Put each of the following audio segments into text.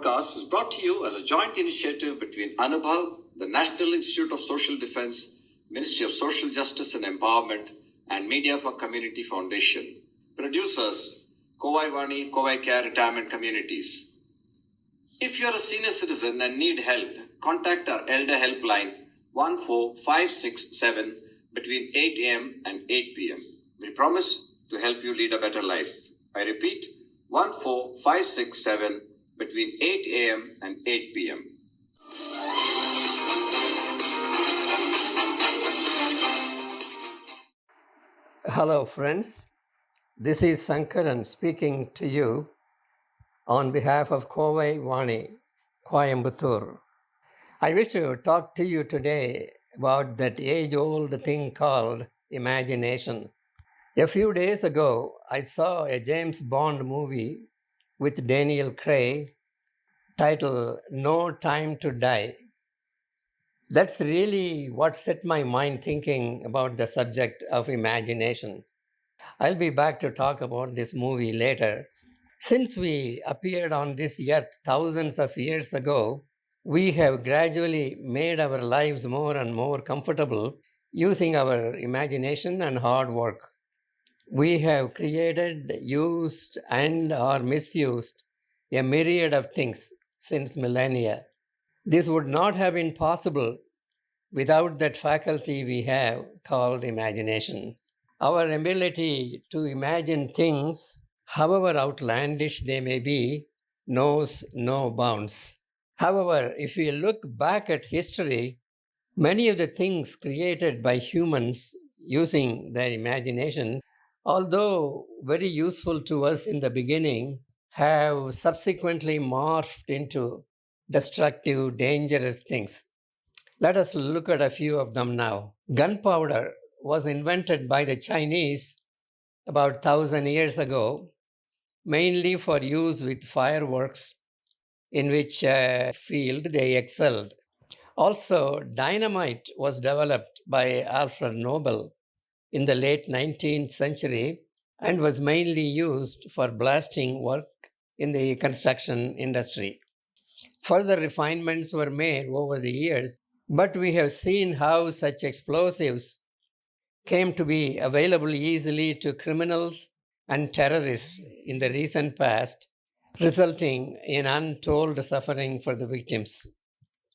podcast is brought to you as a joint initiative between Anubhav, the National Institute of Social Defense, Ministry of Social Justice and Empowerment, and Media for Community Foundation. Producers, CovaiCare Retirement Communities. If you're a senior citizen and need help, contact our Elder Helpline 14567 between 8 a.m. and 8 p.m. We promise to help you lead a better life. I repeat, 14567 between 8 a.m. and 8 p.m. Hello friends, this is Sankaran speaking to you on behalf of CovaiCare, Coimbatore. I wish to talk to you today about that age-old thing called imagination. A few days ago, I saw a James Bond movie with Daniel Craig titled No Time to Die. That's really what set my mind thinking about the subject of imagination. I'll be back to talk about this movie later. Since we appeared on this earth thousands of years ago, we have gradually made our lives more and more comfortable using our imagination and hard work. We have created, used, and or misused a myriad of things since millennia. This would not have been possible without that faculty we have called imagination. Our ability to imagine things, however outlandish they may be, knows no bounds. However, if we look back at history, many of the things created by humans using their imagination, although very useful to us in the beginning, have subsequently morphed into destructive, dangerous things. Let us look at a few of them now. Gunpowder was invented by the Chinese about 1,000 years ago, mainly for use with fireworks, in which field they excelled. Also, dynamite was developed by Alfred Nobel in the late 19th century and was mainly used for blasting work in the construction industry. Further refinements were made over the years, but we have seen how such explosives came to be available easily to criminals and terrorists in the recent past, resulting in untold suffering for the victims.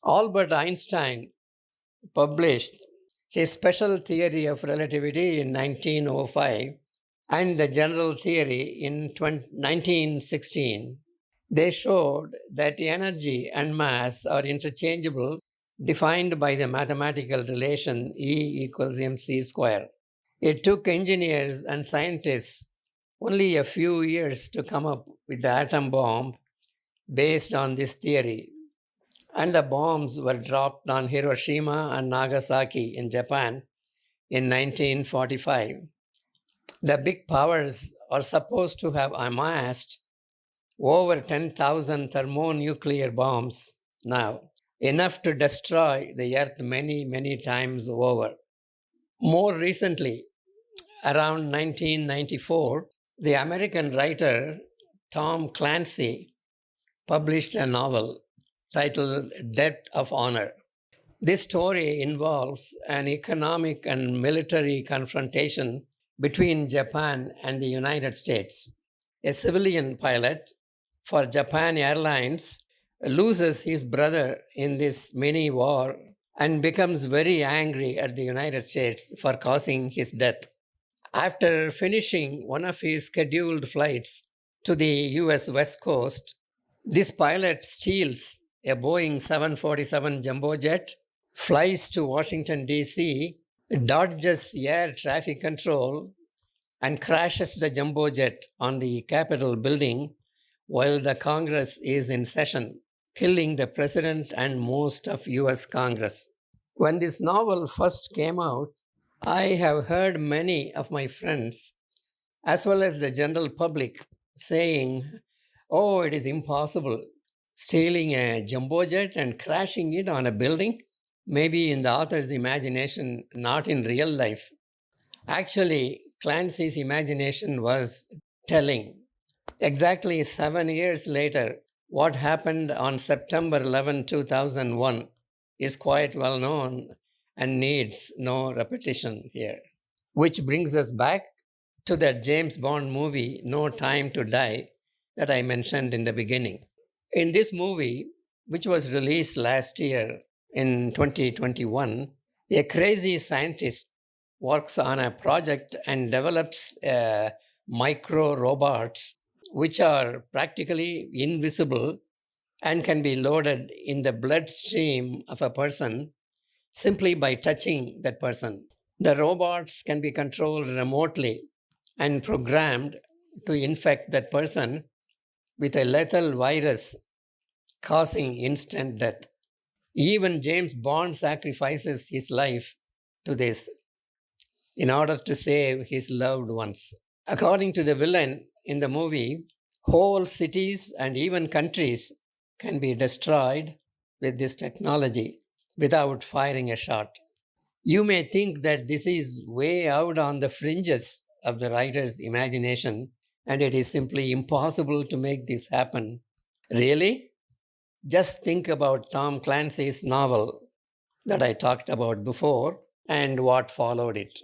Albert Einstein published his special theory of relativity in 1905 and the general theory in 1916. They showed that energy and mass are interchangeable, defined by the mathematical relation E equals mc square. It took engineers and scientists only a few years to come up with the atom bomb based on this theory, and the bombs were dropped on Hiroshima and Nagasaki in Japan in 1945. The big powers are supposed to have amassed over 10,000 thermonuclear bombs now, enough to destroy the earth many, many times over. More recently, around 1994, the American writer Tom Clancy published a novel titled Debt of Honor. This story involves an economic and military confrontation between Japan and the United States. A civilian pilot for Japan Airlines loses his brother in this mini war and becomes very angry at the United States for causing his death. After finishing one of his scheduled flights to the US West Coast, this pilot steals a Boeing 747 jumbo jet, flies to Washington, D.C., dodges air traffic control, and crashes the jumbo jet on the Capitol building while the Congress is in session, killing the president and most of US Congress. When this novel first came out, I have heard many of my friends, as well as the general public, saying, "Oh, it is impossible. Stealing a jumbo jet and crashing it on a building? Maybe in the author's imagination, not in real life." Actually, Clancy's imagination was telling. Exactly 7 years later, What happened on September 11, 2001 is quite well known and needs no repetition here. Which brings us back to that James Bond movie, No Time to Die, that I mentioned in the beginning. In this movie, which was released last year in 2021, a crazy scientist works on a project and develops micro robots which are practically invisible and can be loaded in the bloodstream of a person simply by touching that person. The robots can be controlled remotely and programmed to infect that person with a lethal virus causing instant death. Even James Bond sacrifices his life to this in order to save his loved ones. According to the villain in the movie, whole cities and even countries can be destroyed with this technology without firing a shot. You may think that this is way out on the fringes of the writer's imagination and it is simply impossible to make this happen. Really? Just think about Tom Clancy's novel that I talked about before and what followed it.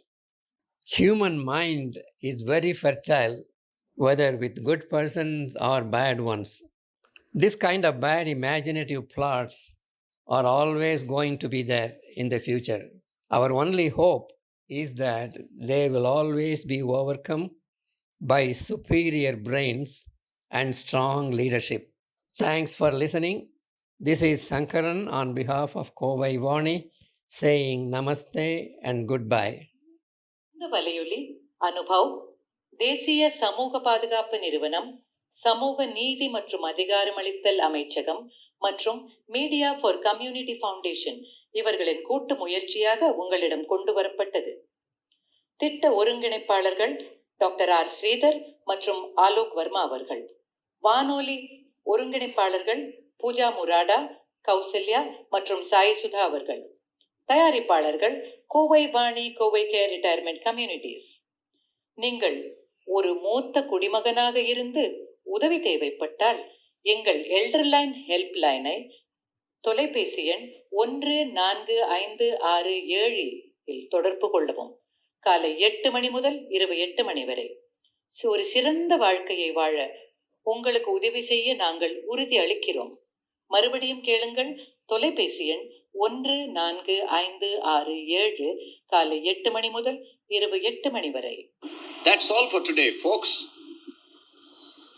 Human mind is very fertile, whether with good persons or bad ones. This kind of bad imaginative plots are always going to be there in the future. Our only hope is that they will always be overcome by superior brains and strong leadership. Thanks for listening. This is Sankaran on behalf of CovaiCare saying namaste and goodbye. இந்த வலையொலி அனுபவ் தேசிய சமூக பாதுகாப்பு நிறுவனம், சமூக நீதி மற்றும் அதிகாரமளித்தல் அமைச்சகம் மற்றும் மீடியா ஃபார் கம்யூனிட்டி ஃபவுண்டேஷன் இவர்களின் கூட்டு முயற்சியாக உங்களிடம் கொண்டு வரப்பட்டது. திட்ட ஒருங்கிணைப்பாளர்கள் டாக்டர் ஆர் ஸ்ரீதர் மற்றும் ஆலோக் வர்மா அவர்கள். வானொலி ஒருங்கிணைப்பாளர்கள் பூஜா முராடா, கௌசல்யா மற்றும் சாய் சுதா அவர்கள். தயாரிப்பாளர்கள் கோவை வாணி, கோவைகேர் ரிட்டையர்மெண்ட் கம்யூனிட்டிஸ். நீங்கள் ஒரு மூத்த குடிமகனாக இருந்து உதவி தேவைப்பட்டால் எங்கள் எல்டர்லைன் ஹெல்ப் லைனை தொலைபேசி எண் 145667 இல் தொடர்பு கொள்ளவும். காலை 8 மணி முதல் இரவு 8 மணி வரை. ஒரு சிறந்த வாழ்க்கையை வாழ உங்களுக்கு உதவி செய்ய நாங்கள் உறுதி அளிக்கிறோம். மறுபடியும் கேளுங்கள். தொலைபேசி எண் 145667 காலை 8 மணி முதல் இரவு 8 மணி வரை. That's all for today, folks.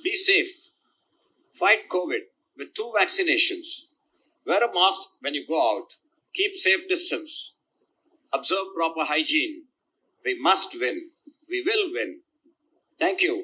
Be safe. Fight COVID with 2 vaccinations. Wear a mask when you go out. Keep safe distance. Observe proper hygiene. We must win. We will win. Thank you.